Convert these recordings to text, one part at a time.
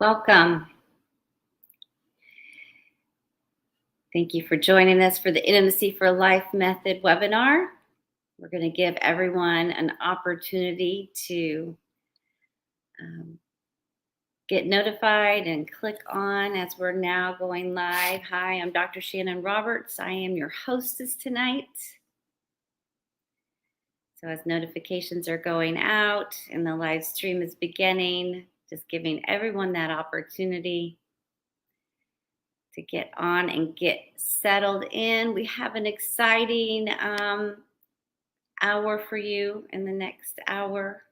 Welcome. Thank you for joining us for the Intimacy for Life Method webinar. We're going to give everyone an opportunity to get notified and click on as we're now going live. Hi, I'm Dr. Shannon Roberts. I am your hostess tonight. So as notifications are going out and the live stream is beginning, just giving everyone that opportunity to get on and get settled in. We have an exciting hour for you in the next hour.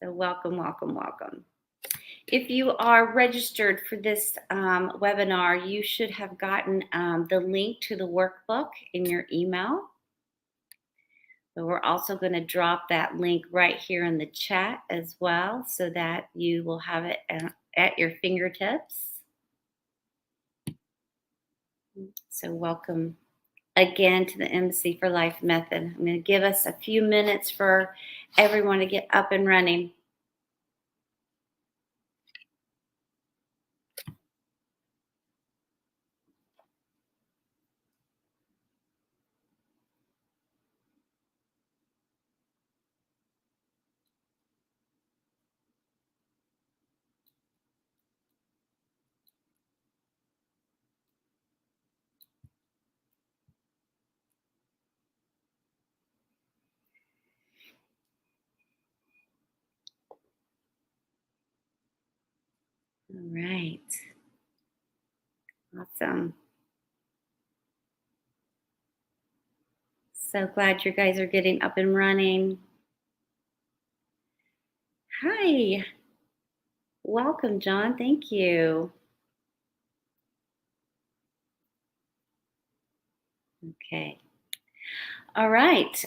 So welcome, welcome, welcome. If you are registered for this webinar, you should have gotten the link to the workbook in your email. So we're also going to drop that link right here in the chat as well so that you will have it at your fingertips. So welcome again to the Intimacy for Life method. I'm going to give us a few minutes for everyone to get up and running. All right. Awesome. So glad you guys are getting up and running. Hi. Welcome, John. Thank you. Okay. All right.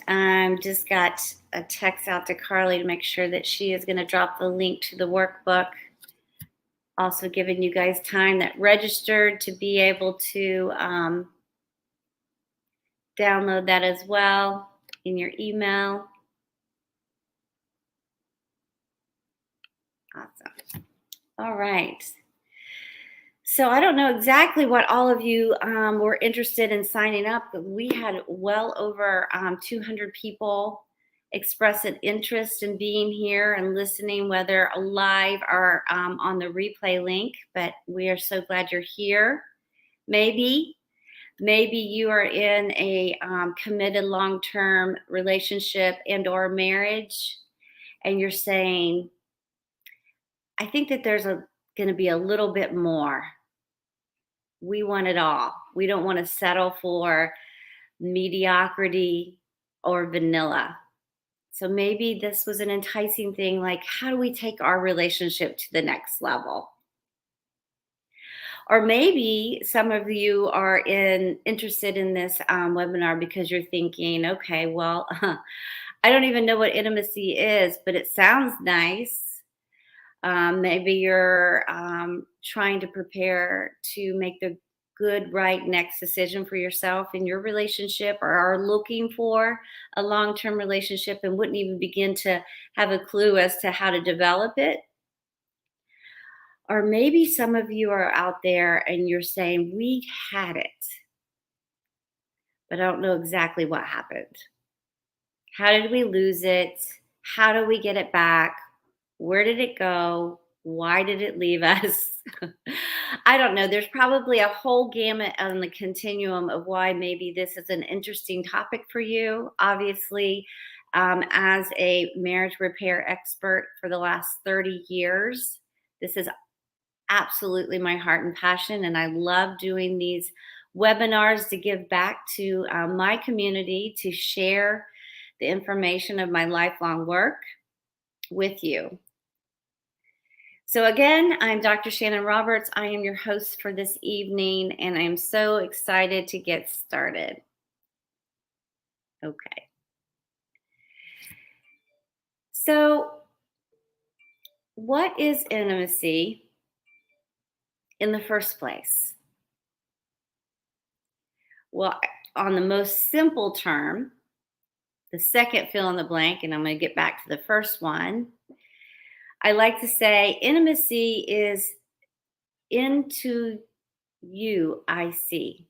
Just got a text out to Carly to make sure that she is going to drop the link to the workbook. Also giving you guys time that registered to be able to download that as well in your email. Awesome. All right. So I don't know exactly what all of you were interested in signing up, but we had well over 200 people express an interest in being here and listening, whether live or on the replay link. But we are so glad you're here. Maybe you are in a committed long-term relationship and or marriage, and you're saying, I think that there's going to be a little bit more. We want it all. We don't want to settle for mediocrity or vanilla. So maybe this was an enticing thing, like, how do we take our relationship to the next level? Or maybe some of you are interested in this webinar because you're thinking, okay, well, I don't even know what intimacy is, but it sounds nice. Maybe you're trying to prepare to make the good, right next decision for yourself in your relationship, or are looking for a long-term relationship and wouldn't even begin to have a clue as to how to develop it. Or maybe some of you are out there and you're saying, we had it, but I don't know exactly what happened. How did we lose it? How do we get it back? Where did it go? Why did it leave us? I don't know. There's probably a whole gamut on the continuum of why maybe this is an interesting topic for you. Obviously, as a marriage repair expert for the last 30 years, this is absolutely my heart and passion. And I love doing these webinars to give back to my community, to share the information of my lifelong work with you. So again, I'm Dr. Shannon Roberts. I am your host for this evening, and I'm so excited to get started. Okay. So what is intimacy in the first place? Well, on the most simple term, the second fill in the blank, and I'm going to get back to the first one. I like to say intimacy is into you, I see,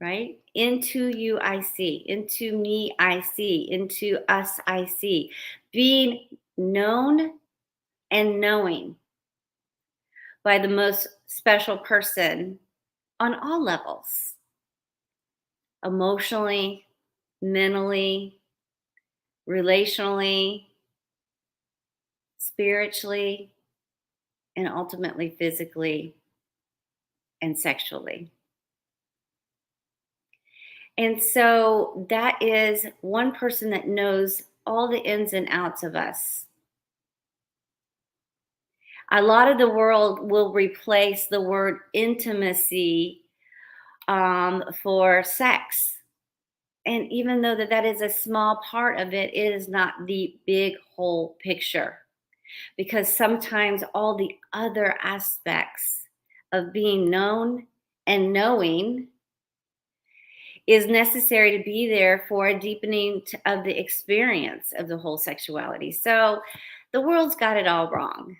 right? Into you, I see. Into me, I see. Into us, I see. Being known and knowing by the most special person on all levels, emotionally, mentally, relationally, spiritually, and ultimately physically and sexually. And so that is one person that knows all the ins and outs of us. A lot of the world will replace the word intimacy for sex. And even though that is a small part of it, it is not the big whole picture. Because sometimes all the other aspects of being known and knowing is necessary to be there for a deepening of the experience of the whole sexuality. So the world's got it all wrong.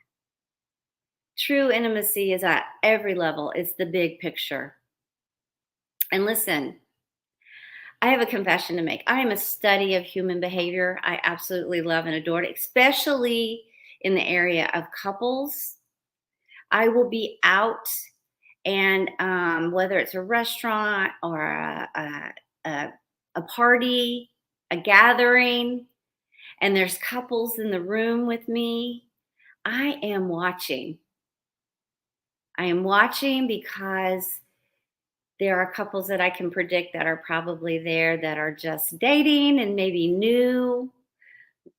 True intimacy is at every level, it's the big picture. And listen, I have a confession to make. I am a study of human behavior. I absolutely love and adore it, especially in the area of couples. I will be out, and whether it's a restaurant or a party, a gathering, and there's couples in the room with me, I am watching. I am watching because there are couples that I can predict that are probably there that are just dating and maybe new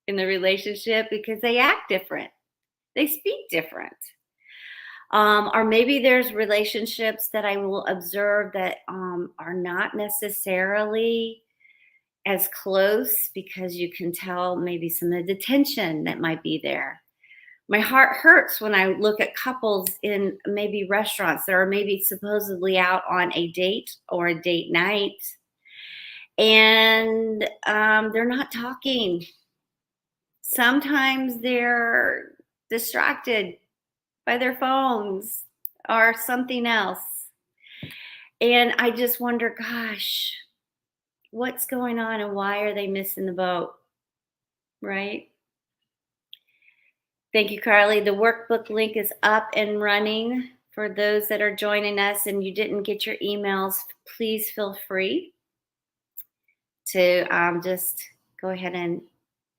in the relationship because they act different, they speak different. Or maybe there's relationships that I will observe that are not necessarily as close because you can tell maybe some of the tension that might be there. My heart hurts when I look at couples in maybe restaurants that are maybe supposedly out on a date or a date night, and they're not talking. Sometimes they're distracted by their phones or something else. And I just wonder, gosh, what's going on and why are they missing the boat? Right? Thank you, Carly. The workbook link is up and running for those that are joining us and you didn't get your emails. Please feel free to just go ahead and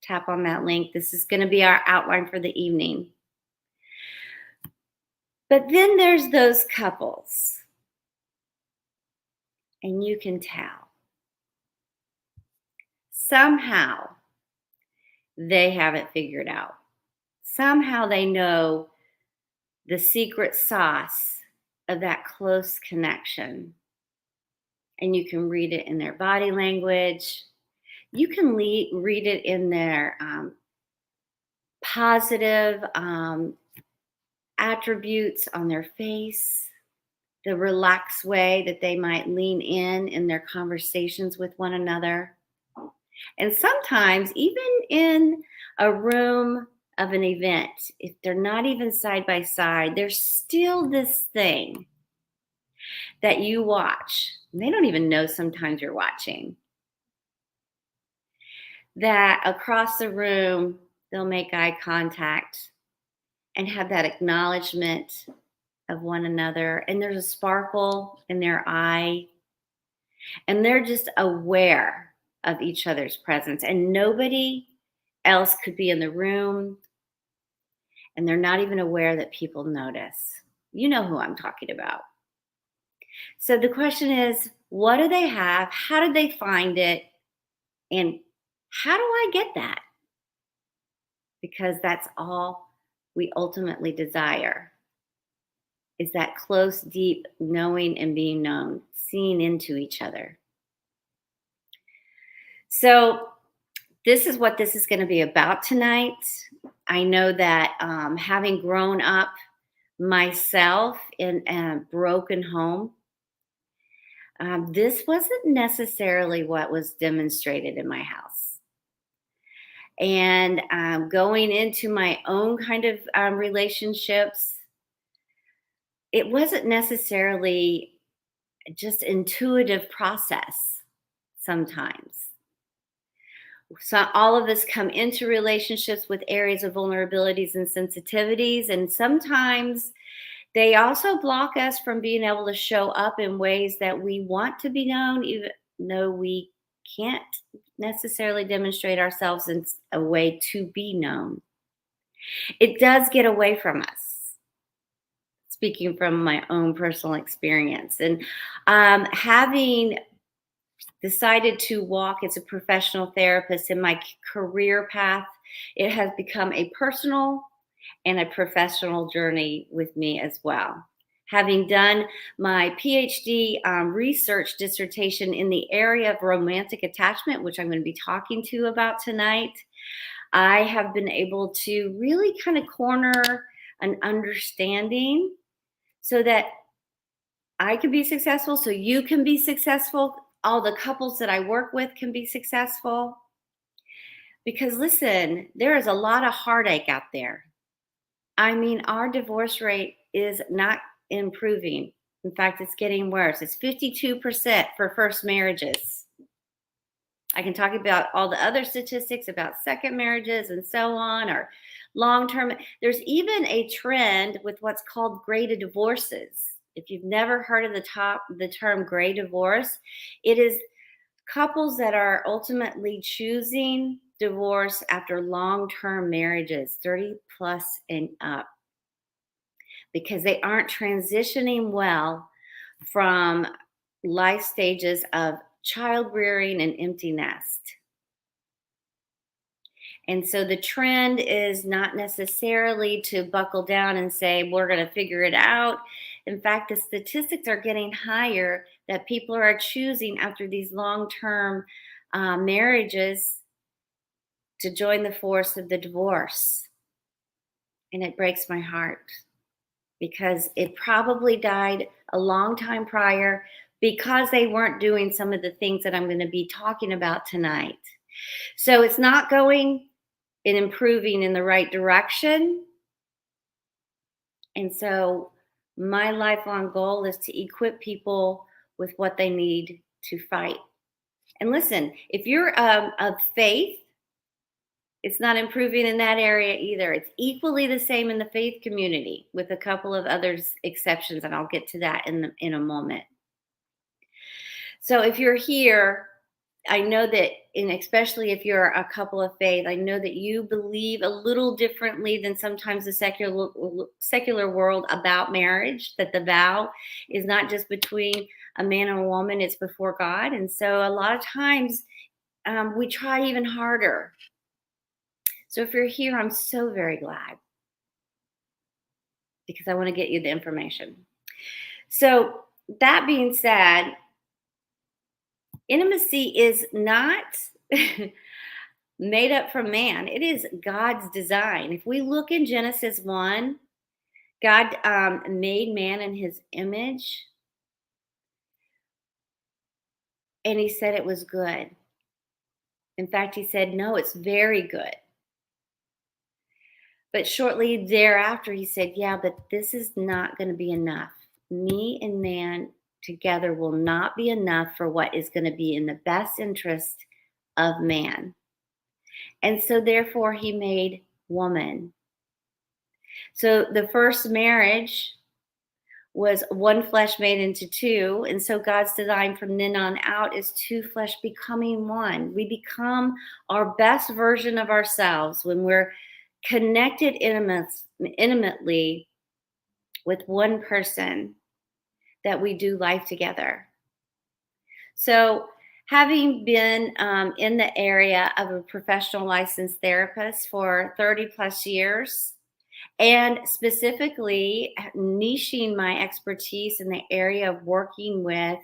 tap on that link. This is going to be our outline for the evening. But then there's those couples, and you can tell. Somehow they have it figured out. Somehow they know the secret sauce of that close connection. And you can read it in their body language. You can read it in their positive attributes on their face, the relaxed way that they might lean in their conversations with one another. And sometimes, even in a room of an event, if they're not even side by side, there's still this thing that you watch. They don't even know sometimes you're watching. That across the room, they'll make eye contact and have that acknowledgement of one another. And there's a sparkle in their eye. And they're just aware of each other's presence. And nobody else could be in the room. And they're not even aware that people notice. You know who I'm talking about. So the question is, what do they have? How did they find it? And how do I get that? Because that's all we ultimately desire, is that close, deep knowing and being known, seeing into each other. So this is what this is going to be about tonight. I know that having grown up myself in a broken home, this wasn't necessarily what was demonstrated in my house. And going into my own kind of relationships, it wasn't necessarily just intuitive process sometimes. So all of us come into relationships with areas of vulnerabilities and sensitivities, and sometimes they also block us from being able to show up in ways that we want to be known, even though we can't necessarily demonstrate ourselves in a way to be known. It does get away from us, speaking from my own personal experience. And having decided to walk as a professional therapist in my career path, it has become a personal and a professional journey with me as well. Having done my PhD research dissertation in the area of romantic attachment, which I'm going to be talking to you about tonight, I have been able to really kind of corner an understanding so that I can be successful, so you can be successful, all the couples that I work with can be successful. Because listen, there is a lot of heartache out there. I mean, our divorce rate is not improving. In fact, it's getting worse. It's 52% for first marriages. I can talk about all the other statistics about second marriages and so on, or long term. There's even a trend with what's called gray divorces. If you've never heard of the term gray divorce, it is couples that are ultimately choosing divorce after long-term marriages, 30 plus and up, because they aren't transitioning well from life stages of child rearing and empty nest. And so the trend is not necessarily to buckle down and say, we're going to figure it out. In fact, the statistics are getting higher that people are choosing after these long term marriages to join the force of the divorce. And it breaks my heart because it probably died a long time prior because they weren't doing some of the things that I'm going to be talking about tonight. So it's not going and improving in the right direction. And so my lifelong goal is to equip people with what they need to fight. And listen, if you're of faith, it's not improving in that area either. It's equally the same in the faith community with a couple of others exceptions, and I'll get to that in a moment. So if you're here, I know that, and especially if you're a couple of faith, I know that you believe a little differently than sometimes the secular world about marriage, that the vow is not just between a man and a woman, it's before God. And so a lot of times we try even harder. So if you're here, I'm so very glad because I want to get you the information. So that being said, intimacy is not made up from man. It is God's design. If we look in Genesis 1, God made man in his image, and he said it was good. In fact, he said, no, it's very good. But shortly thereafter, he said, yeah, but this is not going to be enough. Me and man together will not be enough for what is going to be in the best interest of man. And so therefore he made woman. So the first marriage was one flesh made into two. And so God's design from then on out is two flesh becoming one. We become our best version of ourselves when we're connected intimately with one person that we do life together. So having been in the area of a professional licensed therapist for 30 plus years, and specifically niching my expertise in the area of working with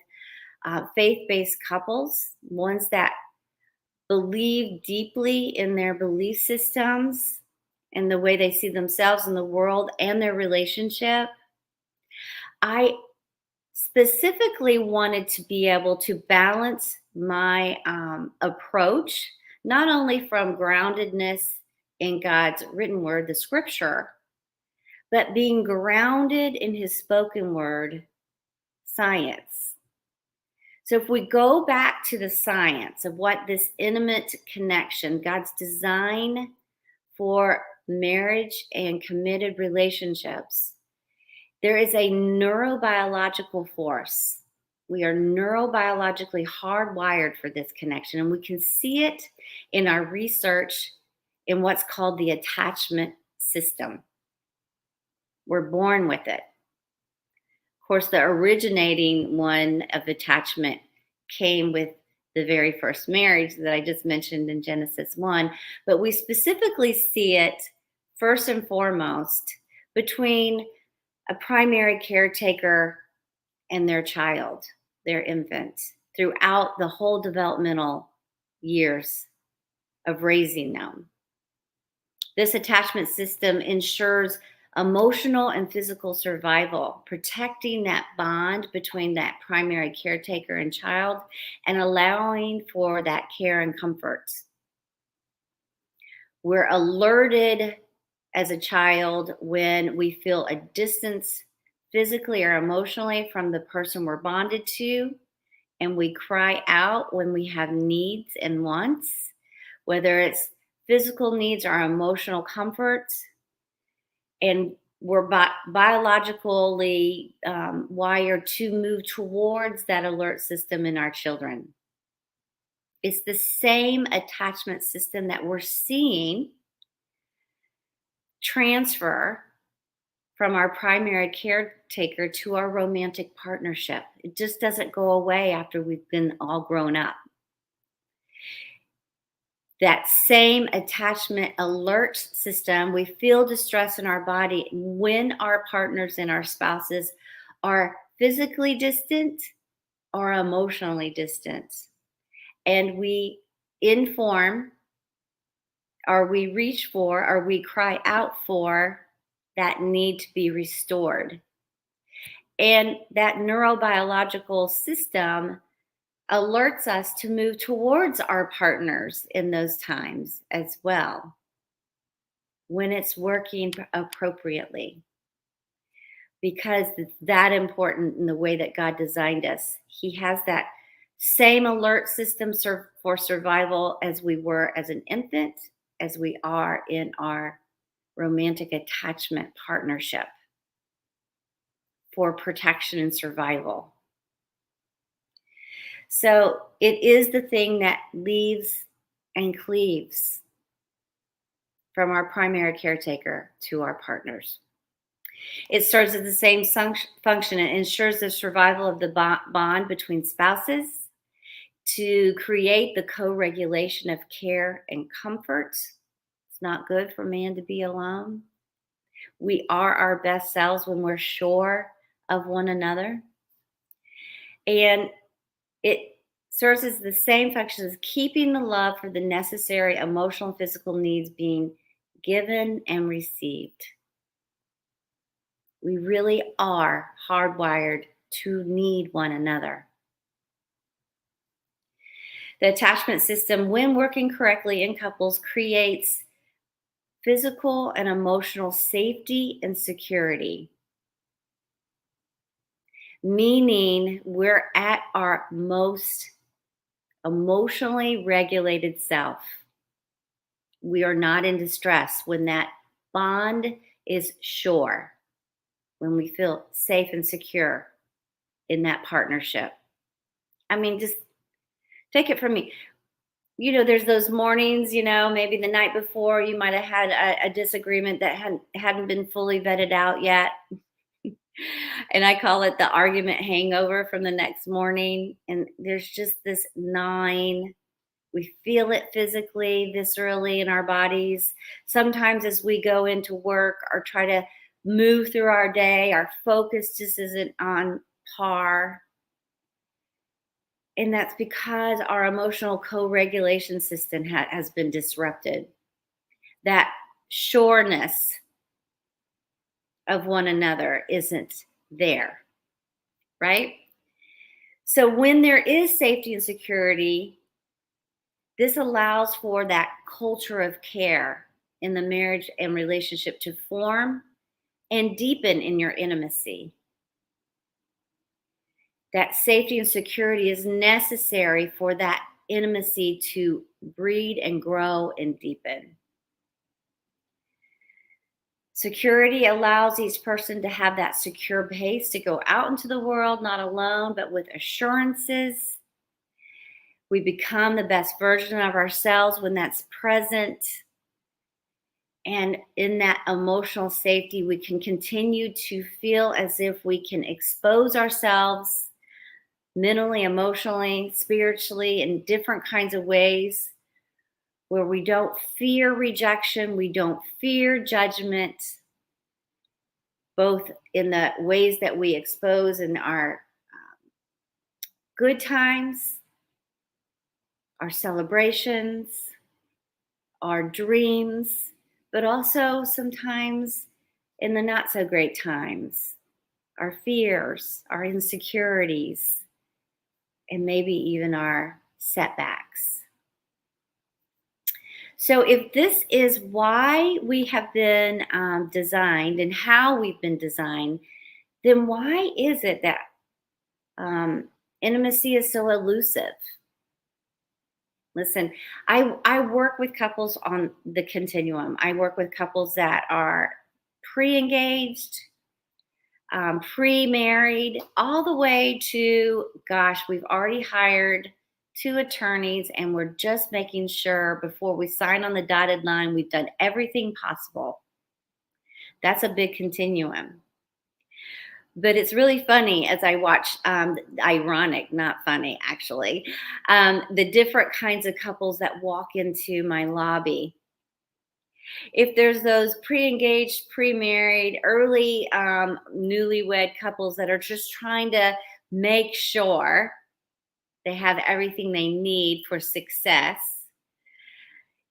faith-based couples, ones that believe deeply in their belief systems and the way they see themselves in the world and their relationship, I specifically wanted to be able to balance my approach not only from groundedness in God's written word, the scripture, but being grounded in his spoken word, science. So if we go back to the science of what this intimate connection, God's design for marriage and committed relationships, there is a neurobiological force. We are neurobiologically hardwired for this connection, and we can see it in our research in what's called the attachment system. We're born with it. Of course, the originating one of attachment came with the very first marriage that I just mentioned in Genesis 1, but we specifically see it first and foremost between a primary caretaker and their child, their infant, throughout the whole developmental years of raising them. This attachment system ensures emotional and physical survival, protecting that bond between that primary caretaker and child and allowing for that care and comfort. We're alerted as a child when we feel a distance physically or emotionally from the person we're bonded to, and we cry out when we have needs and wants, whether it's physical needs or emotional comfort. And we're biologically wired to move towards that alert system in our children. It's the same attachment system that we're seeing transfer from our primary caretaker to our romantic partnership. It just doesn't go away after we've been all grown up. That same attachment alert system, we feel distress in our body when our partners and our spouses are physically distant or emotionally distant. And we inform, or we reach for, or we cry out for that need to be restored. And that neurobiological system alerts us to move towards our partners in those times as well, when it's working appropriately, because it's that important in the way that God designed us. He has that same alert system for survival as we were as an infant, as we are in our romantic attachment partnership for protection and survival. So it is the thing that leaves and cleaves from our primary caretaker to our partners. It serves as the same function. It ensures the survival of the bond between spouses, to create the co-regulation of care and comfort. It's not good for man to be alone. We are our best selves when we're sure of one another. And it serves as the same function as keeping the love for the necessary emotional and physical needs being given and received. We really are hardwired to need one another. The attachment system, when working correctly in couples, creates physical and emotional safety and security, meaning we're at our most emotionally regulated self. We are not in distress when that bond is sure, when we feel safe and secure in that partnership. I mean, just take it from me. There's those mornings, maybe the night before you might have had a disagreement that hadn't been fully vetted out yet. And I call it the argument hangover from the next morning. And there's just this gnawing. We feel it physically, viscerally in our bodies. Sometimes as we go into work or try to move through our day, our focus just isn't on par. And that's because our emotional co-regulation system has been disrupted. That sureness of one another isn't there, right? So when there is safety and security, This allows for that culture of care in the marriage and relationship to form and deepen in your intimacy. That safety and security is necessary for that intimacy to breed and grow and deepen. Security allows each person to have that secure base to go out into the world, not alone, but with assurances. We become the best version of ourselves when that's present. And in that emotional safety, we can continue to feel as if we can expose ourselves mentally, emotionally, spiritually, in different kinds of ways where we don't fear rejection, we don't fear judgment, both in the ways that we expose in our good times, our celebrations, our dreams, but also sometimes in the not so great times, our fears, our insecurities, and maybe even our setbacks. So, if this is why we have been designed and how we've been designed, then why is it that intimacy is so elusive? Listen, I work with couples on the continuum. I work with couples that are pre engaged, pre married, all the way to, gosh, we've already hired 2 attorneys and we're just making sure before we sign on the dotted line, we've done everything possible. That's a big continuum. But it's really funny as I watch, ironic, not funny actually, the different kinds of couples that walk into my lobby. If there's those pre-engaged, pre-married, early newlywed couples that are just trying to make sure they have everything they need for success,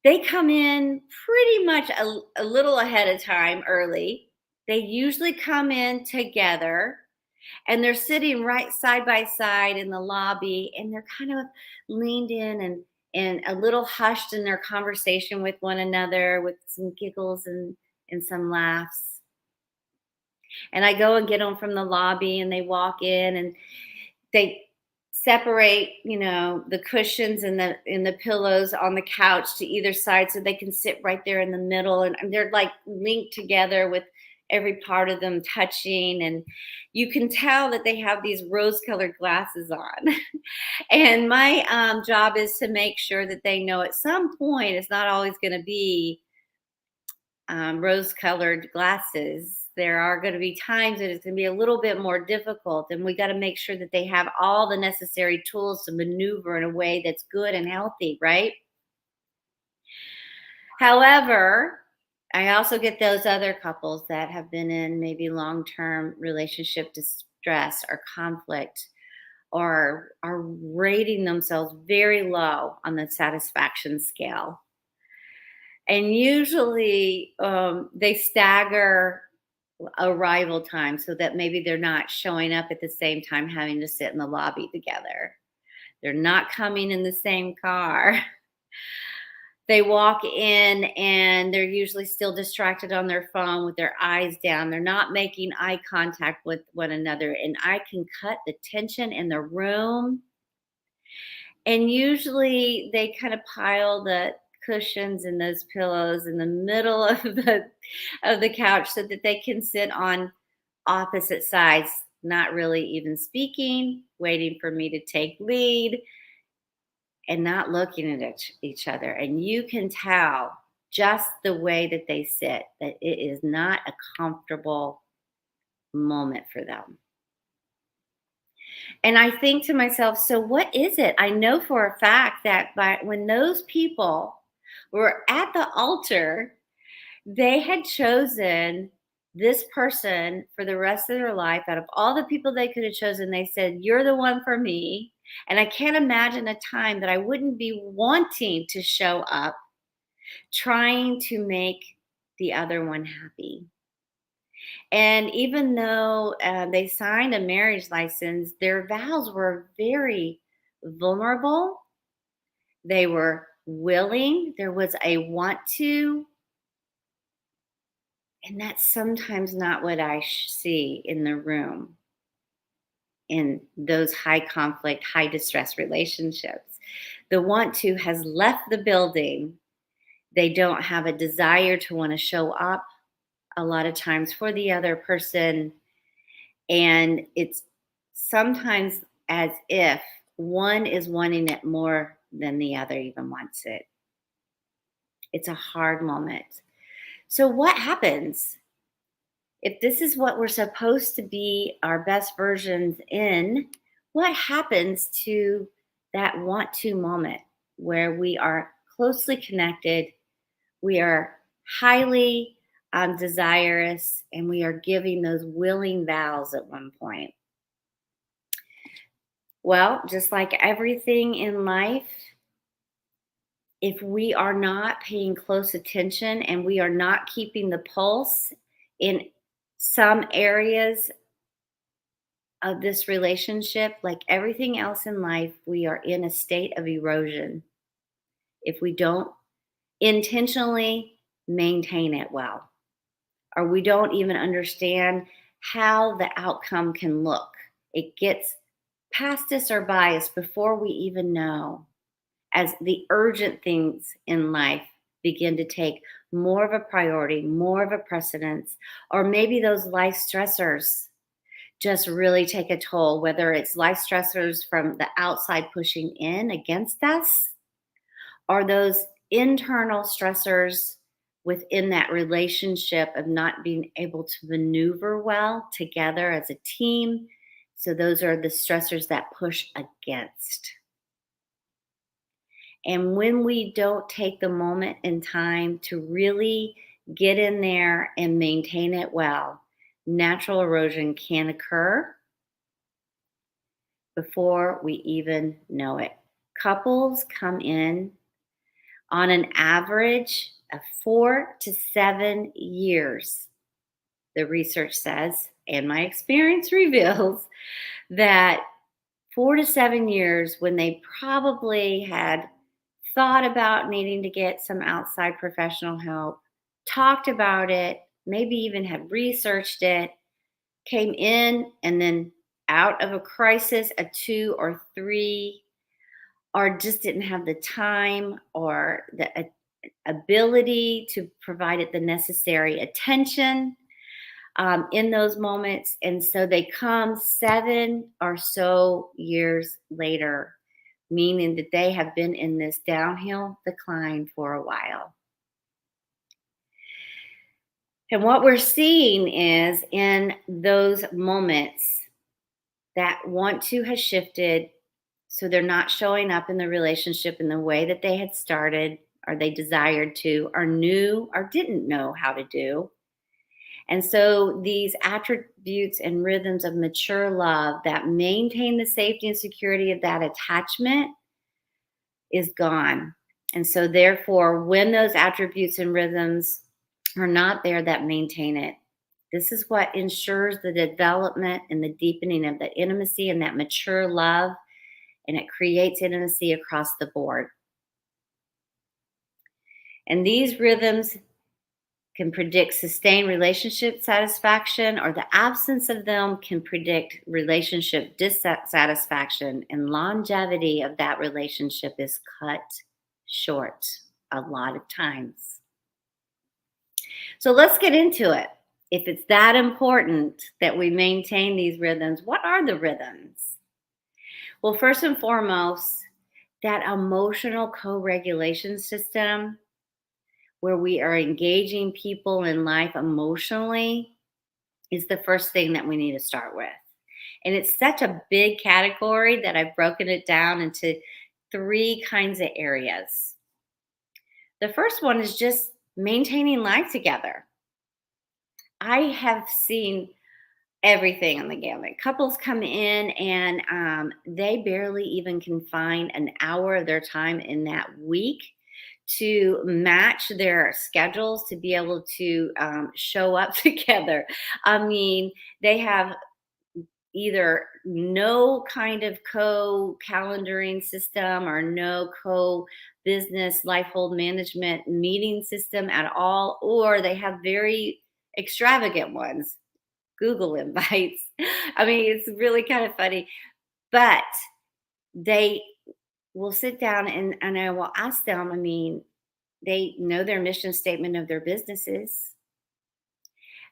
they come in pretty much a little ahead of time early. They usually come in together and they're sitting right side by side in the lobby and they're kind of leaned in and a little hushed in their conversation with one another with some giggles and some laughs. And I go and get them from the lobby and they walk in and they separate, the cushions and the pillows on the couch to either side so they can sit right there in the middle, and they're like linked together with every part of them touching, and you can tell that they have these rose colored glasses on. And my job is to make sure that they know at some point it's not always going to be rose colored glasses. There are going to be times that it's going to be a little bit more difficult, and we got to make sure that they have all the necessary tools to maneuver in a way that's good and healthy, right? However, I also get those other couples that have been in maybe long term relationship distress or conflict, or are rating themselves very low on the satisfaction scale. And usually they stagger arrival time so that maybe they're not showing up at the same time having to sit in the lobby together. They're not coming in the same car. They walk in and they're usually still distracted on their phone with their eyes down. They're not making eye contact with one another. And I can cut the tension in the room. And usually they kind of pile the cushions and those pillows in the middle of the couch so that they can sit on opposite sides, not really even speaking, waiting for me to take lead and not looking at each other. And you can tell just the way that they sit that it is not a comfortable moment for them. And I think to myself, so what is it? I know for a fact that when those people were at the altar, they had chosen this person for the rest of their life. Out of all the people they could have chosen, they said, "You're the one for me." And I can't imagine a time that I wouldn't be wanting to show up, trying to make the other one happy. And even though they signed a marriage license, their vows were very vulnerable. They were willing, there was a want to, and that's sometimes not what I see in the room in those high conflict, high distress relationships. The want to has left the building. They don't have a desire to want to show up a lot of times for the other person. And it's sometimes as if one is wanting it more than the other even wants it. It's a hard moment. So, what happens if this is what we're supposed to be our best versions in? What happens to that want to moment where we are closely connected, we are highly desirous, and we are giving those willing vows at one point? Well, just like everything in life, if we are not paying close attention and we are not keeping the pulse in some areas of this relationship, like everything else in life, we are in a state of erosion if we don't intentionally maintain it well, or we don't even understand how the outcome can look. It gets past us or by us before we even know, as the urgent things in life begin to take more of a priority, more of a precedence, or maybe those life stressors just really take a toll, whether it's life stressors from the outside pushing in against us, or those internal stressors within that relationship of not being able to maneuver well together as a team. So, those are the stressors that push against. And when we don't take the moment in time to really get in there and maintain it well, natural erosion can occur before we even know it. Couples come in on an average of 4 to 7 years. The research says, and my experience reveals, that 4 to 7 years when they probably had thought about needing to get some outside professional help, talked about it, maybe even had researched it, came in and then out of a crisis, a 2 or 3, or just didn't have the time or the ability to provide it the necessary attention in those moments. And so they come 7 or so years later, meaning that they have been in this downhill decline for a while. And what we're seeing is in those moments that want to has shifted. So they're not showing up in the relationship in the way that they had started or they desired to or knew or didn't know how to do. And so these attributes and rhythms of mature love that maintain the safety and security of that attachment is gone. And so therefore, when those attributes and rhythms are not there that maintain it, this is what ensures the development and the deepening of the intimacy and that mature love, and it creates intimacy across the board. And these rhythms can predict sustained relationship satisfaction, or the absence of them can predict relationship dissatisfaction, and longevity of that relationship is cut short a lot of times. So let's get into it. If it's that important that we maintain these rhythms, what are the rhythms? Well, first and foremost, that emotional co-regulation system where we are engaging people in life emotionally is the first thing that we need to start with. And it's such a big category that I've broken it down into 3 kinds of areas. The first one is just maintaining life together. I have seen everything on the gamut. Couples come in and they barely even can find an hour of their time in that week to match their schedules to be able to show up together. I mean, they have either no kind of co-calendaring system or no business life hold management meeting system at all, or they have very extravagant ones, Google invites. I mean, it's really kind of funny, but they will sit down and I will ask them, I mean, they know their mission statement of their businesses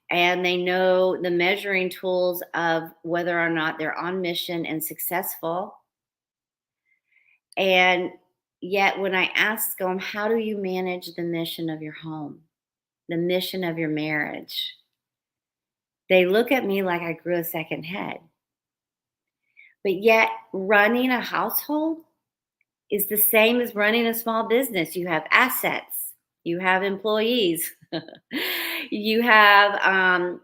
and they know the measuring tools of whether or not they're on mission and successful. And yet, when I ask them, how do you manage the mission of your home, the mission of your marriage? They look at me like I grew a second head. But yet, running a household is the same as running a small business. You have assets, you have employees, you have,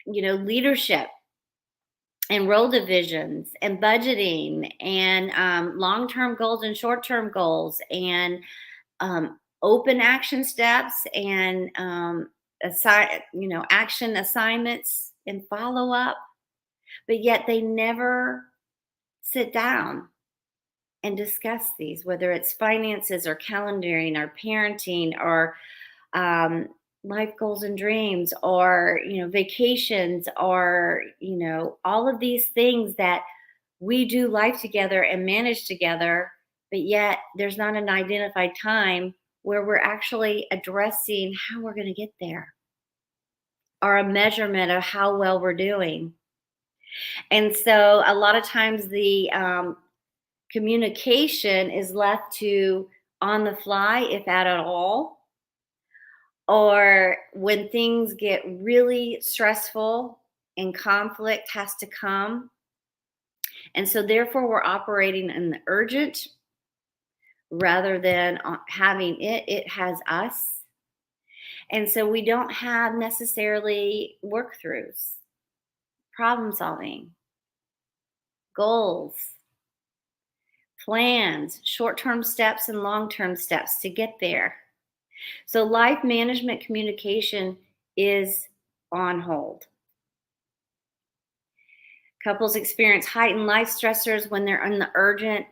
leadership and role divisions and budgeting and long-term goals and short-term goals and open action steps and action assignments and follow up. But yet they never sit down and discuss these, whether it's finances or calendaring or parenting or um, life goals and dreams or vacations or all of these things that we do life together and manage together, but yet there's not an identified time where we're actually addressing how we're going to get there or a measurement of how well we're doing. And so a lot of times the communication is left to on the fly, if at all, or when things get really stressful and conflict has to come. And so, therefore, we're operating in the urgent rather than having it has us. And so, we don't have necessarily work throughs, problem solving, goals, plans, short term steps, and long term steps to get there. So, life management communication is on hold. Couples experience heightened life stressors when they're in the urgent,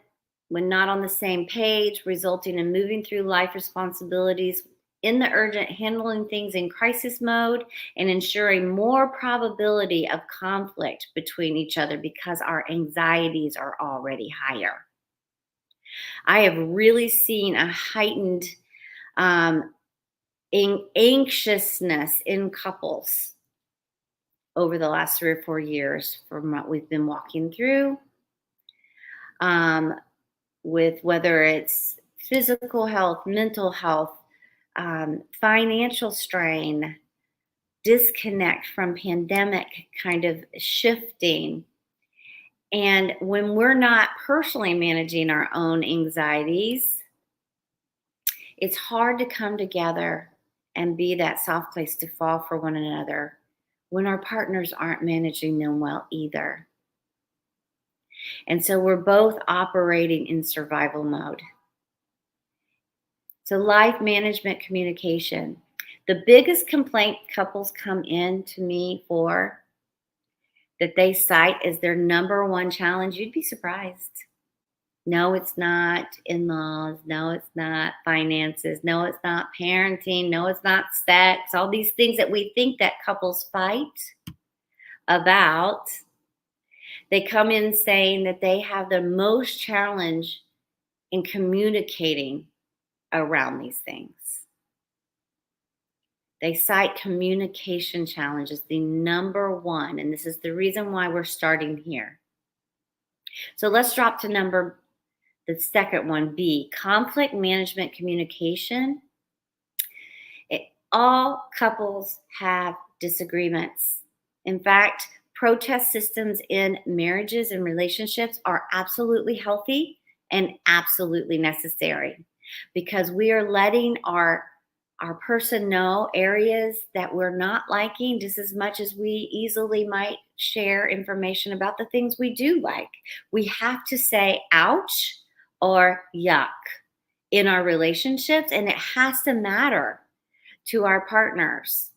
when not on the same page, resulting in moving through life responsibilities in the urgent, handling things in crisis mode, and ensuring more probability of conflict between each other because our anxieties are already higher. I have really seen a heightened um, anxiousness in couples over the last 3 or 4 years from what we've been walking through, with whether it's physical health, mental health, financial strain, disconnect from pandemic kind of shifting. And when we're not personally managing our own anxieties, it's hard to come together and be that soft place to fall for one another when our partners aren't managing them well either. And so we're both operating in survival mode. So, life management communication. The biggest complaint couples come in to me for that they cite as their number one challenge, you'd be surprised. No, it's not in laws. No, it's not finances. No, it's not parenting. No, it's not sex. All these things that we think that couples fight about. They come in saying that they have the most challenge in communicating around these things. They cite communication challenge as the number one, and this is the reason why we're starting here. So let's drop to the second one, B, conflict management communication. All couples have disagreements. In fact, protest systems in marriages and relationships are absolutely healthy and absolutely necessary because we are letting our person know areas that we're not liking just as much as we easily might share information about the things we do like. We have to say ouch or yuck in our relationships, and it has to matter to our partners.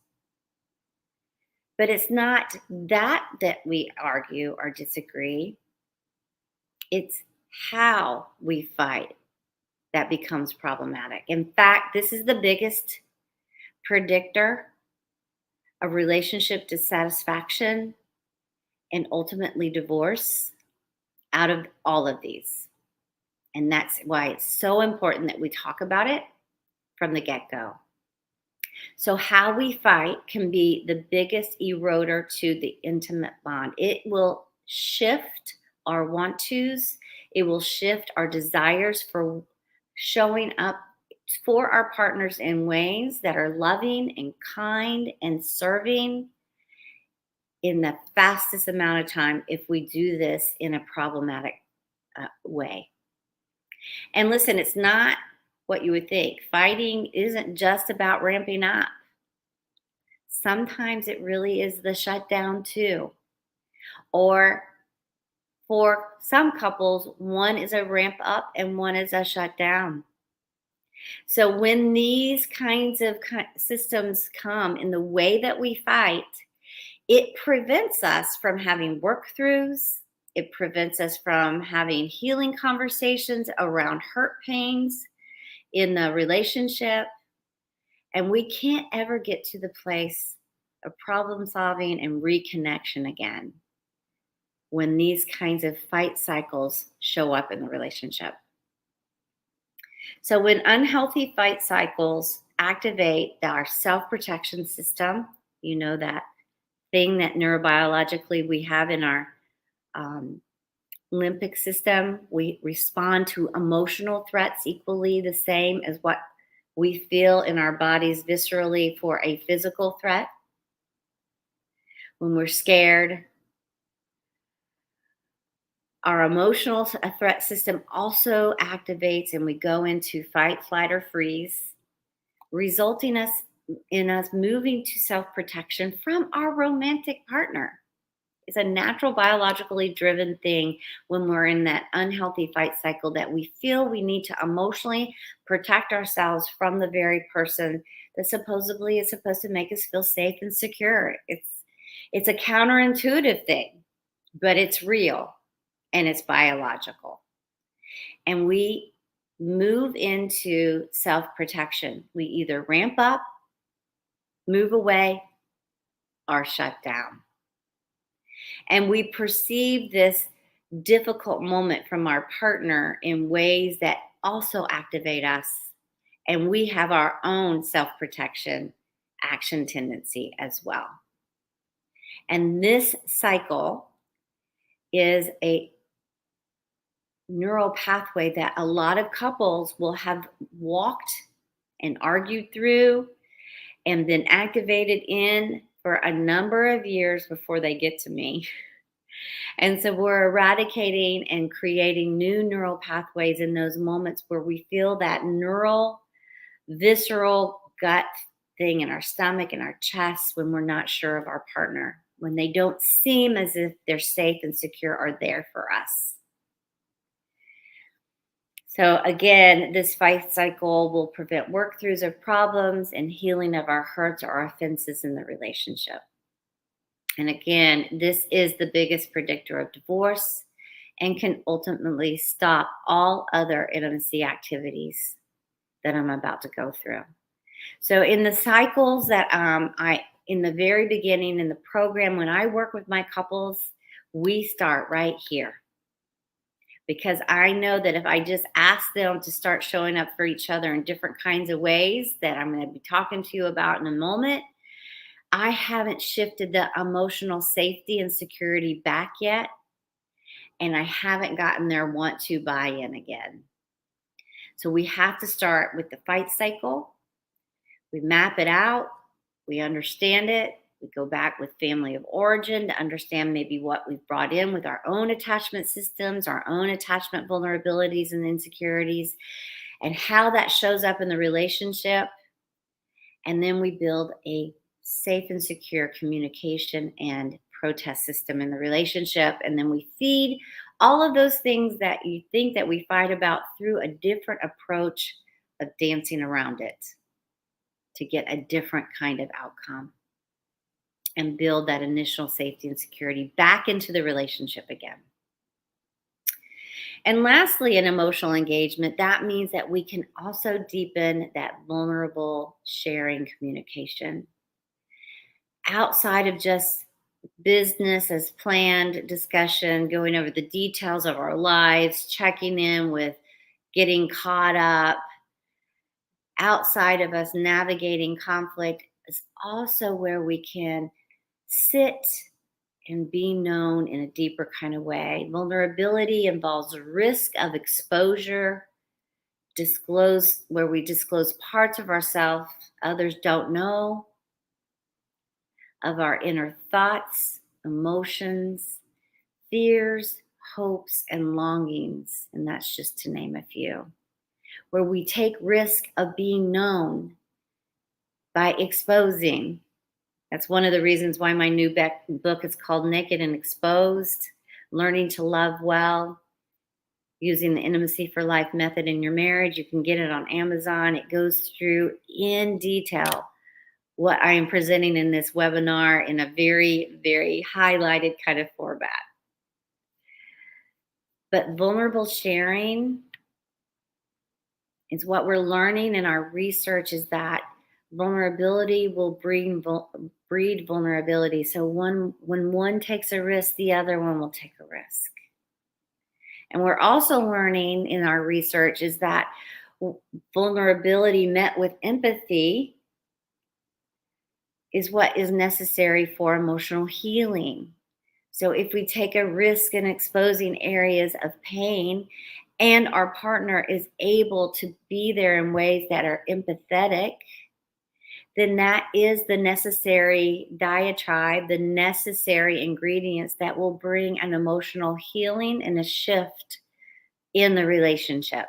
But it's not that we argue or disagree. It's how we fight that becomes problematic. In fact, this is the biggest predictor of relationship dissatisfaction and ultimately divorce out of all of these. And that's why it's so important that we talk about it from the get go. So, how we fight can be the biggest eroder to the intimate bond. It will shift our want tos, it will shift our desires for showing up for our partners in ways that are loving and kind and serving in the fastest amount of time if we do this in a problematic way. And listen, it's not what you would think. Fighting isn't just about ramping up. Sometimes it really is the shutdown too. Or for some couples, one is a ramp up and one is a shutdown. So when these kinds of systems come in the way that we fight, it prevents us from having work throughs. It prevents us from having healing conversations around hurt pains in the relationship. And we can't ever get to the place of problem solving and reconnection again when these kinds of fight cycles show up in the relationship. So, when unhealthy fight cycles activate our self protection system, you know, that thing that neurobiologically we have in our limbic system, we respond to emotional threats equally the same as what we feel in our bodies viscerally for a physical threat. When we're scared, our emotional threat system also activates and we go into fight, flight, or freeze, resulting in us moving to self-protection from our romantic partner. It's a natural biologically driven thing when we're in that unhealthy fight cycle that we feel we need to emotionally protect ourselves from the very person that supposedly is supposed to make us feel safe and secure. It's a counterintuitive thing, but it's real and it's biological. And we move into self-protection. We either ramp up, move away, or shut down. And we perceive this difficult moment from our partner in ways that also activate us. And we have our own self-protection action tendency as well. And this cycle is a neural pathway that a lot of couples will have walked and argued through and been activated in for a number of years before they get to me. And so we're eradicating and creating new neural pathways in those moments where we feel that neural, visceral gut thing in our stomach and our chest when we're not sure of our partner, when they don't seem as if they're safe and secure or there for us. So again, this fight cycle will prevent work throughs of problems and healing of our hurts or our offenses in the relationship. And again, this is the biggest predictor of divorce and can ultimately stop all other intimacy activities that I'm about to go through. So in the cycles that in the very beginning in the program, when I work with my couples, we start right here. Because I know that if I just ask them to start showing up for each other in different kinds of ways that I'm going to be talking to you about in a moment, I haven't shifted the emotional safety and security back yet. And I haven't gotten their want to buy in again. So we have to start with the fight cycle. We map it out. We understand it. We go back with family of origin to understand maybe what we've brought in with our own attachment systems, our own attachment vulnerabilities and insecurities, and how that shows up in the relationship. And then we build a safe and secure communication and protest system in the relationship. And then we feed all of those things that you think that we fight about through a different approach of dancing around it to get a different kind of outcome and build that initial safety and security back into the relationship again. And lastly, in emotional engagement, that means that we can also deepen that vulnerable sharing communication outside of just business as planned discussion, going over the details of our lives, checking in with getting caught up. Outside of us navigating conflict is also where we can sit and be known in a deeper kind of way. Vulnerability involves risk of exposure, disclose where we disclose parts of ourselves others don't know, of our inner thoughts, emotions, fears, hopes, and longings. And that's just to name a few. Where we take risk of being known by exposing. That's one of the reasons why my new book is called Naked and Exposed, Learning to Love Well, using the Intimacy for Life method in your marriage. You can get it on Amazon. It goes through in detail what I am presenting in this webinar in a very, very highlighted kind of format. But vulnerable sharing is what we're learning in our research is that vulnerability will breed vulnerability. So when one takes a risk, the other one will take a risk. And we're also learning in our research is that vulnerability met with empathy is what is necessary for emotional healing. So if we take a risk in exposing areas of pain and our partner is able to be there in ways that are empathetic, then that is the necessary diatribe, the necessary ingredients that will bring an emotional healing and a shift in the relationship.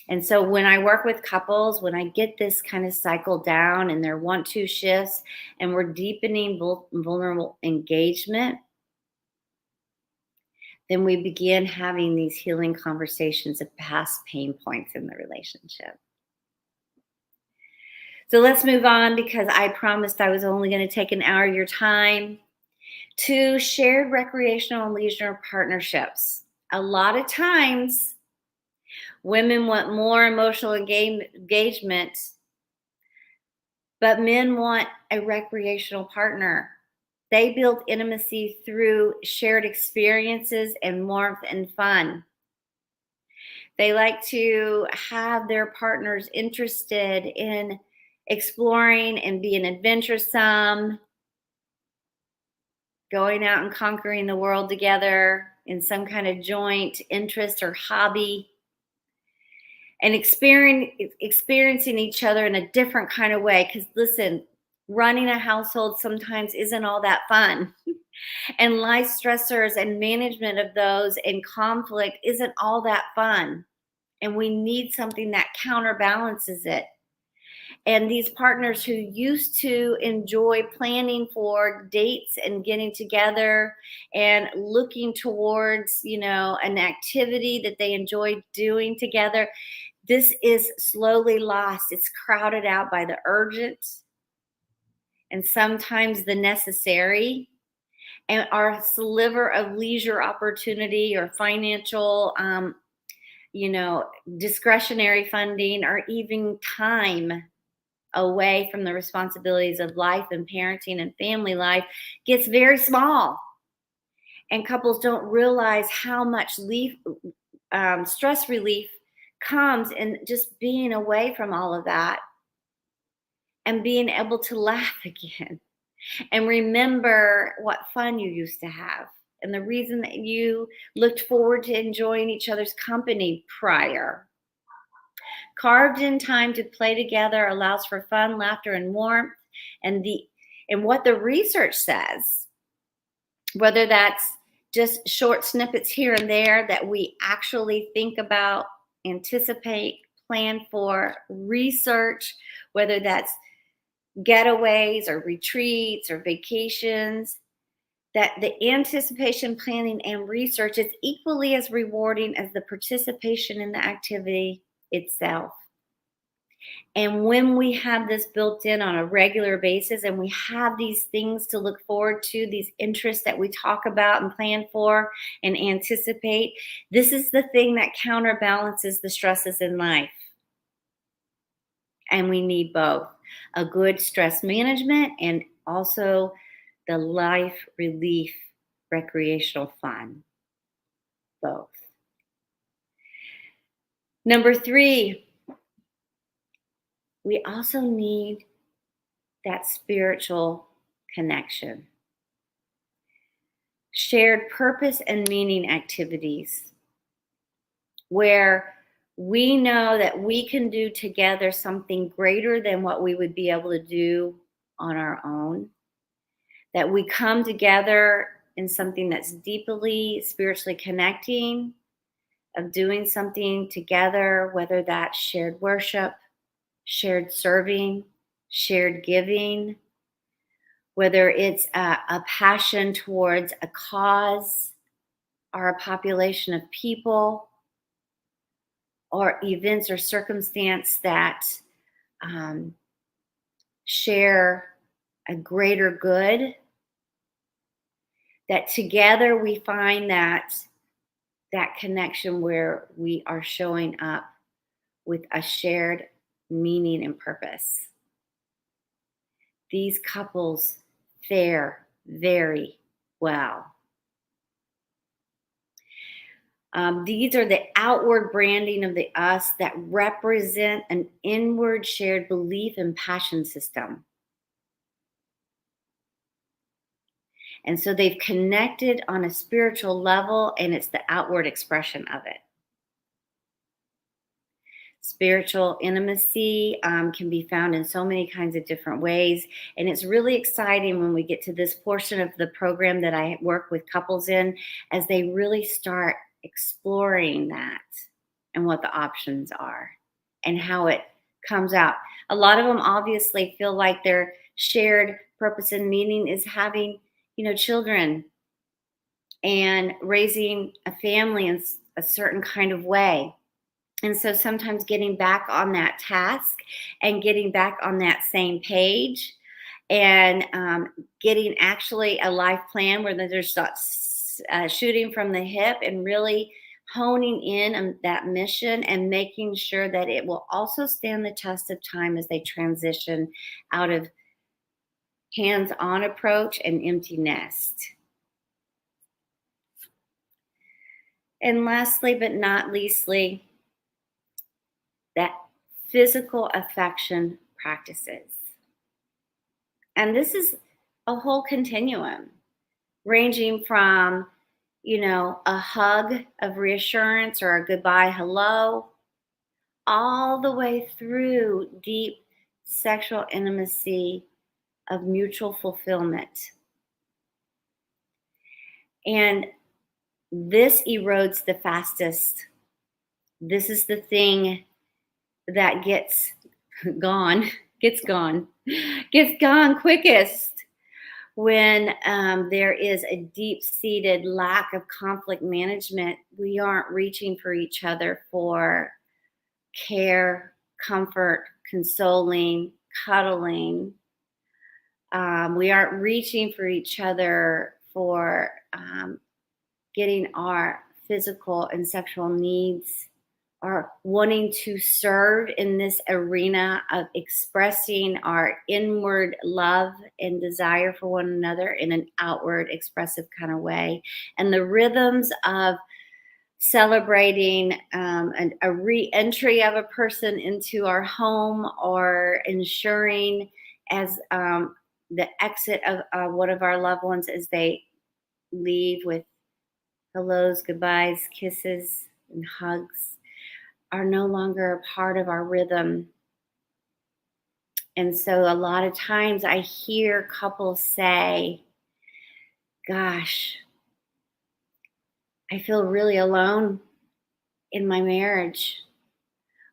And so when I work with couples, when I get this kind of cycle down and their want-to shifts and we're deepening vulnerable engagement, then we begin having these healing conversations of past pain points in the relationship. So let's move on because I promised I was only going to take an hour of your time to shared recreational and leisure partnerships. A lot of times, women want more emotional engagement, but men want a recreational partner. They build intimacy through shared experiences and warmth and fun. They like to have their partners interested in exploring and being adventuresome, going out and conquering the world together in some kind of joint interest or hobby, and experiencing each other in a different kind of way. Because listen, running a household sometimes isn't all that fun. And life stressors and management of those and conflict isn't all that fun. And we need something that counterbalances it. And these partners who used to enjoy planning for dates and getting together and looking towards, an activity that they enjoy doing together, this is slowly lost. It's crowded out by the urgent and sometimes the necessary. And our sliver of leisure opportunity or financial, discretionary funding or even time away from the responsibilities of life and parenting and family life gets very small. And couples don't realize how much stress relief comes in just being away from all of that and being able to laugh again and remember what fun you used to have and the reason that you looked forward to enjoying each other's company prior. Carved in time to play together allows for fun, laughter, and warmth. And what the research says, whether that's just short snippets here and there that we actually think about, anticipate, plan for, research, whether that's getaways or retreats or vacations, that the anticipation, planning, and research is equally as rewarding as the participation in the activity itself. And when we have this built in on a regular basis and we have these things to look forward to, these interests that we talk about and plan for and anticipate, this is the thing that counterbalances the stresses in life. And we need both a good stress management and also the life relief recreational fun. Both. Number 3, we also need that spiritual connection. Shared purpose and meaning activities where we know that we can do together something greater than what we would be able to do on our own. That we come together in something that's deeply spiritually connecting, of doing something together, whether that's shared worship, shared serving, shared giving, whether it's a passion towards a cause or a population of people or events or circumstance that share a greater good, that together we find that connection where we are showing up with a shared meaning and purpose. These couples fare very well. These are the outward branding of the us that represent an inward shared belief and passion system. And so they've connected on a spiritual level, and it's the outward expression of it. Spiritual intimacy can be found in so many kinds of different ways. And it's really exciting when we get to this portion of the program that I work with couples in, as they really start exploring that and what the options are and how it comes out. A lot of them obviously feel like their shared purpose and meaning is having, children and raising a family in a certain kind of way. And so sometimes getting back on that task and getting back on that same page and getting actually a life plan where there's not shooting from the hip and really honing in on that mission and making sure that it will also stand the test of time as they transition out of hands-on approach and empty nest. And lastly, but not leastly, that physical affection practices. And this is a whole continuum, ranging from, a hug of reassurance or a goodbye hello, all the way through deep sexual intimacy of mutual fulfillment. And this erodes the fastest. This is the thing that gets gone quickest when there is a deep-seated lack of conflict management. We aren't reaching for each other for care, comfort, consoling, cuddling. We aren't reaching for each other for getting our physical and sexual needs, or wanting to serve in this arena of expressing our inward love and desire for one another in an outward expressive kind of way. And the rhythms of celebrating a re-entry of a person into our home, or ensuring as the exit of one of our loved ones as they leave with hellos, goodbyes, kisses, and hugs, are no longer a part of our rhythm. And so a lot of times I hear couples say, gosh, I feel really alone in my marriage.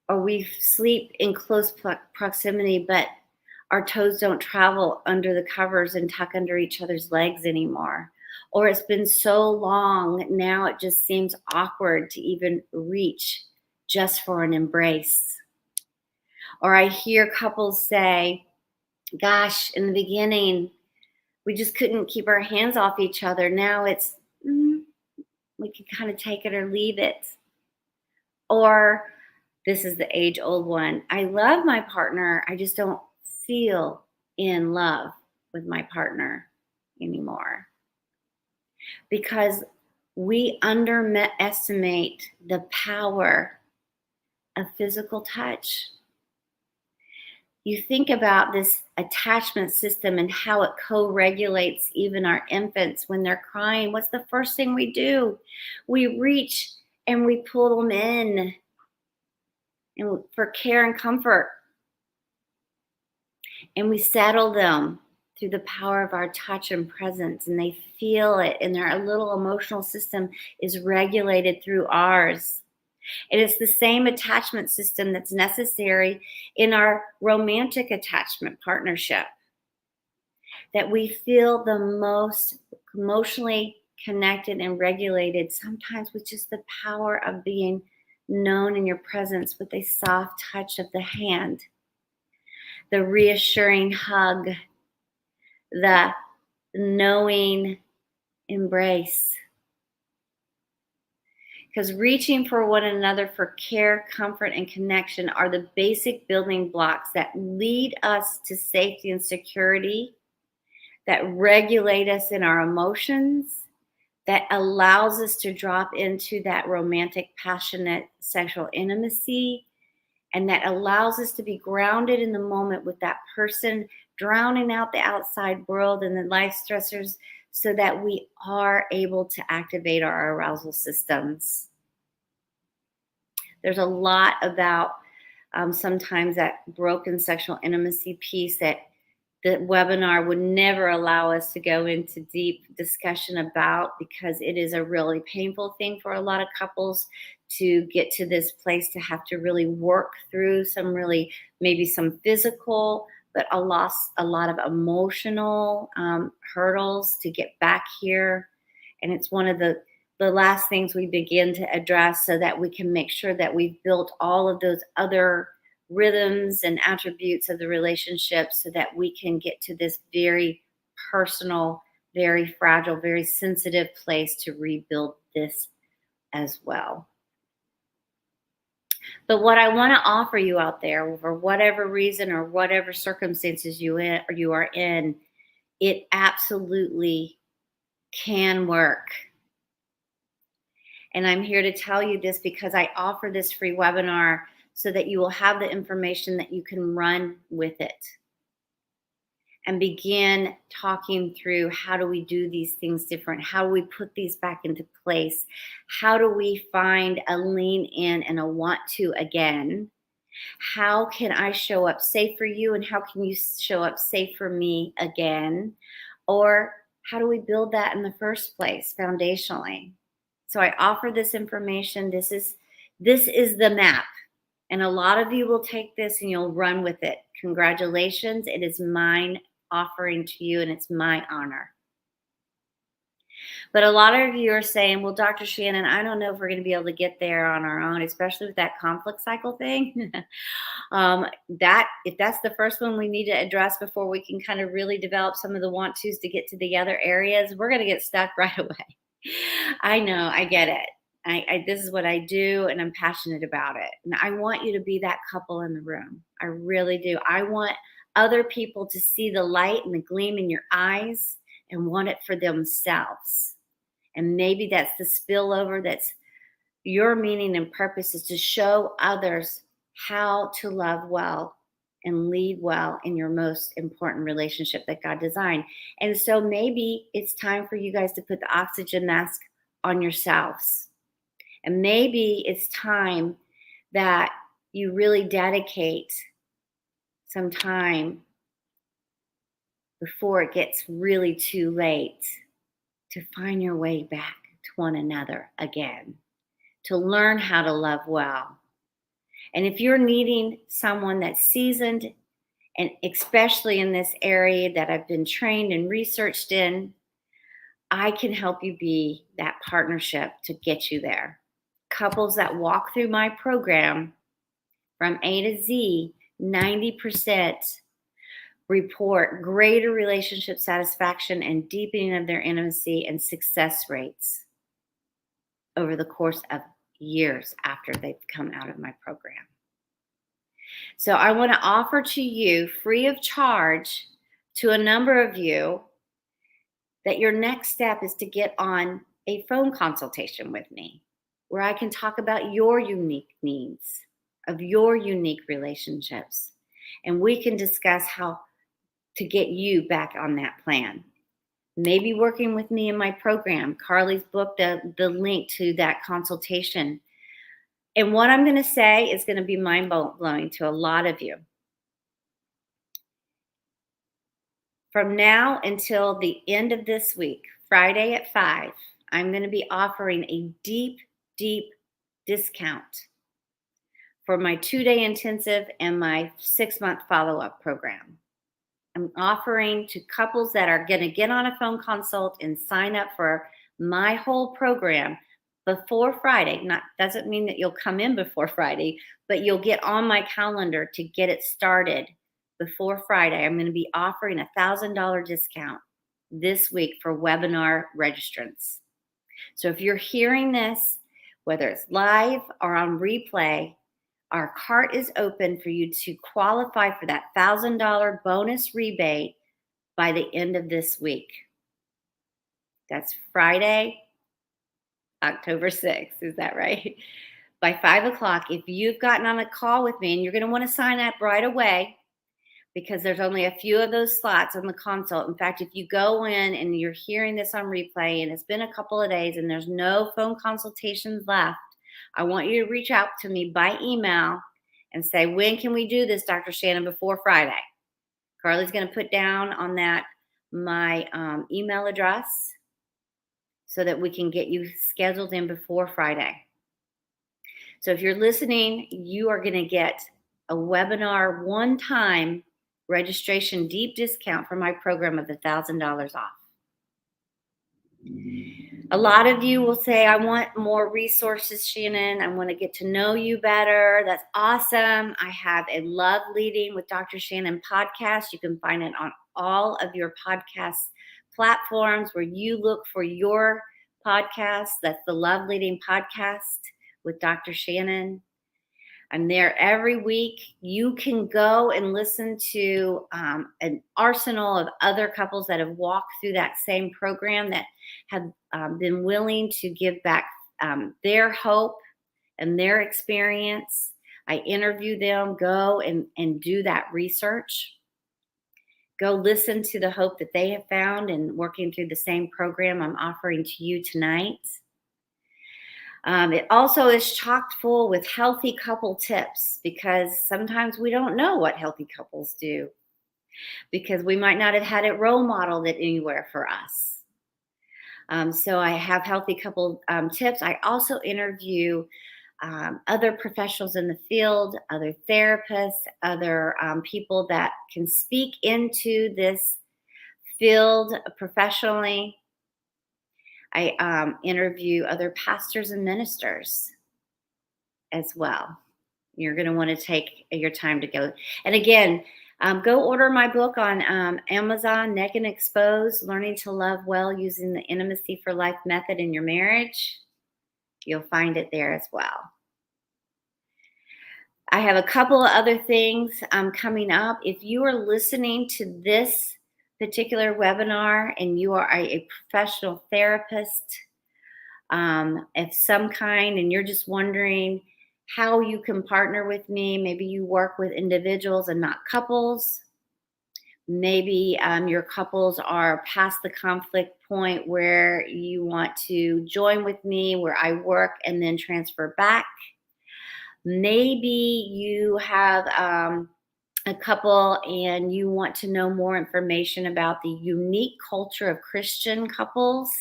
Or we sleep in close proximity, but our toes don't travel under the covers and tuck under each other's legs anymore. Or it's been so long, now it just seems awkward to even reach just for an embrace. Or I hear couples say, gosh, in the beginning, we just couldn't keep our hands off each other. Now it's, we can kind of take it or leave it. Or this is the age old one. I love my partner. I just don't feel in love with my partner anymore. Because we underestimate the power of physical touch. You think about this attachment system and how it co-regulates even our infants when they're crying. What's the first thing we do? We reach and we pull them in and for care and comfort. And we settle them through the power of our touch and presence, and they feel it, and their little emotional system is regulated through ours. And it's the same attachment system that's necessary in our romantic attachment partnership, that we feel the most emotionally connected and regulated, sometimes with just the power of being known in your presence with a soft touch of the hand, the reassuring hug, the knowing embrace. Because reaching for one another for care, comfort, and connection are the basic building blocks that lead us to safety and security, that regulate us in our emotions, that allows us to drop into that romantic, passionate sexual intimacy, and that allows us to be grounded in the moment with that person, drowning out the outside world and the life stressors so that we are able to activate our arousal systems. There's a lot about sometimes that broken sexual intimacy piece that the webinar would never allow us to go into deep discussion about, because it is a really painful thing for a lot of couples to get to this place to have to really work through some really, maybe some physical, but a lot of emotional hurdles to get back here. And it's one of the last things we begin to address so that we can make sure that we've built all of those other rhythms and attributes of the relationship so that we can get to this very personal, very fragile, very sensitive place to rebuild this as well. But what I want to offer you out there, for whatever reason or whatever circumstances you are in, it absolutely can work. And I'm here to tell you this because I offer this free webinar so that you will have the information that you can run with it and begin talking through, how do we do these things different? How do we put these back into place? How do we find a lean in and a want to again? How can I show up safe for you, and how can you show up safe for me again? Or how do we build that in the first place foundationally? So I offer this information. This is the map. And a lot of you will take this and you'll run with it. Congratulations. It is mine offering to you, and it's my honor. But a lot of you are saying, well, Dr. Shannon, I don't know if we're going to be able to get there on our own, especially with that conflict cycle thing. If that's the first one we need to address before we can kind of really develop some of the want tos to get to the other areas, we're going to get stuck right away. I know, I get it. This is what I do, and I'm passionate about it. And I want you to be that couple in the room. I really do. I want other people to see the light and the gleam in your eyes and want it for themselves. And maybe that's the spillover, that's your meaning and purpose, is to show others how to love well and lead well in your most important relationship that God designed. And so maybe it's time for you guys to put the oxygen mask on yourselves. And maybe it's time that you really dedicate some time before it gets really too late to find your way back to one another again, to learn how to love well. And if you're needing someone that's seasoned, and especially in this area that I've been trained and researched in, I can help you be that partnership to get you there. Couples that walk through my program from A to Z 90% report greater relationship satisfaction and deepening of their intimacy and success rates over the course of years after they've come out of my program. So I want to offer to you free of charge to a number of you that your next step is to get on a phone consultation with me where I can talk about your unique needs of your unique relationships. And we can discuss how to get you back on that plan. Maybe working with me in my program. Carly's booked the link to that consultation. And what I'm going to say is going to be mind-blowing to a lot of you. From now until the end of this week, Friday at 5, I'm going to be offering a deep, deep discount for my 2-day intensive and my 6-month follow-up program. I'm offering to couples that are going to get on a phone consult and sign up for my whole program before Friday. Doesn't mean that you'll come in before Friday, but you'll get on my calendar to get it started before Friday. I'm going to be offering a $1,000 discount this week for webinar registrants. So if you're hearing this, whether it's live or on replay, our cart is open for you to qualify for that $1,000 bonus rebate by the end of this week. That's Friday, October 6th. Is that right? By 5 o'clock, if you've gotten on a call with me, and you're going to want to sign up right away because there's only a few of those slots on the consult. In fact, if you go in and you're hearing this on replay and it's been a couple of days and there's no phone consultations left, I want you to reach out to me by email and say, when can we do this, Dr. Shannon, before Friday? Carly's going to put down on that my email address so that we can get you scheduled in before Friday. So if you're listening, you are going to get a webinar one-time registration deep discount for my program of $1,000 off. A lot of you will say, I want more resources, Shannon. I want to get to know you better. That's awesome. I have a Love Leading with Dr. Shannon podcast. You can find it on all of your podcast platforms where you look for your podcast. That's the Love Leading podcast with Dr. Shannon. I'm there every week. You can go and listen to an arsenal of other couples that have walked through that same program that have been willing to give back their hope and their experience. I interview them, go and do that research. Go listen to the hope that they have found in working through the same program I'm offering to you tonight. It also is chock full with healthy couple tips because sometimes we don't know what healthy couples do because we might not have had it role modeled anywhere for us. So I have healthy couple tips. I also interview other professionals in the field, other therapists, other people that can speak into this field professionally. I interview other pastors and ministers as well. You're going to want to take your time to go. And again, go order my book on Amazon, Naked and Exposed, Learning to Love Well Using the Intimacy for Life Method in Your Marriage. You'll find it there as well. I have a couple of other things coming up. If you are listening to this particular webinar and you are a professional therapist of some kind and you're just wondering how you can partner with me, maybe you work with individuals and not couples. Maybe your couples are past the conflict point where you want to join with me where I work and then transfer back. Maybe you have a couple and you want to know more information about the unique culture of Christian couples,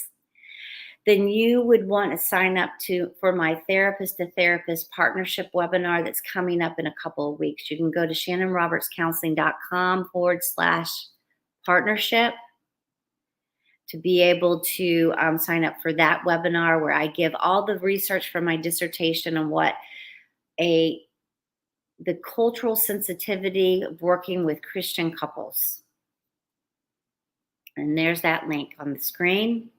then you would want to sign up for my therapist to therapist partnership webinar that's coming up in a couple of weeks. You can go to shannonrobertscounseling.com/partnership to be able to sign up for that webinar where I give all the research from my dissertation on what a the cultural sensitivity of working with Christian couples. And there's that link on the screen.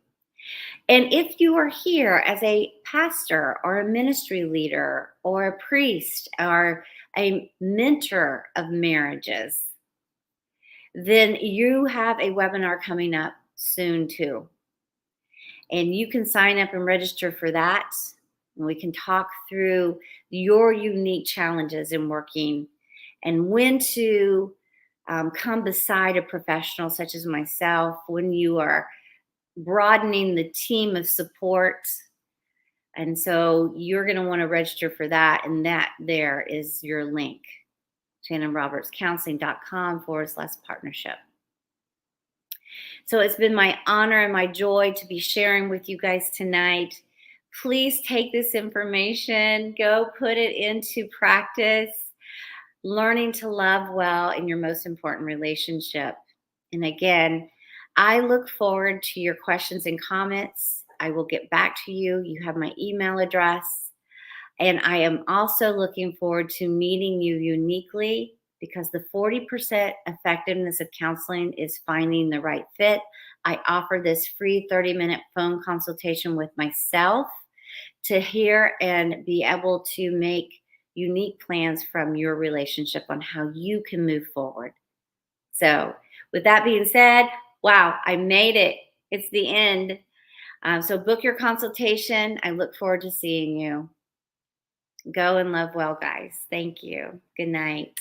And if you are here as a pastor or a ministry leader or a priest or a mentor of marriages, then you have a webinar coming up soon too. And you can sign up and register for that. And we can talk through your unique challenges in working and when to come beside a professional such as myself when you are broadening the team of support. And so you're going to want to register for that. And that there is your link, shannonrobertscounseling.com/partnership. So it's been my honor and my joy to be sharing with you guys tonight. Please take this information, go put it into practice, learning to love well in your most important relationship. And again, I look forward to your questions and comments. I will get back to you. You have my email address. And I am also looking forward to meeting you uniquely because the 40% effectiveness of counseling is finding the right fit. I offer this free 30-minute phone consultation with myself to hear and be able to make unique plans from your relationship on how you can move forward. So with that being said, wow, I made it. It's the end. So book your consultation. I look forward to seeing you. Go and love well, guys. Thank you. Good night.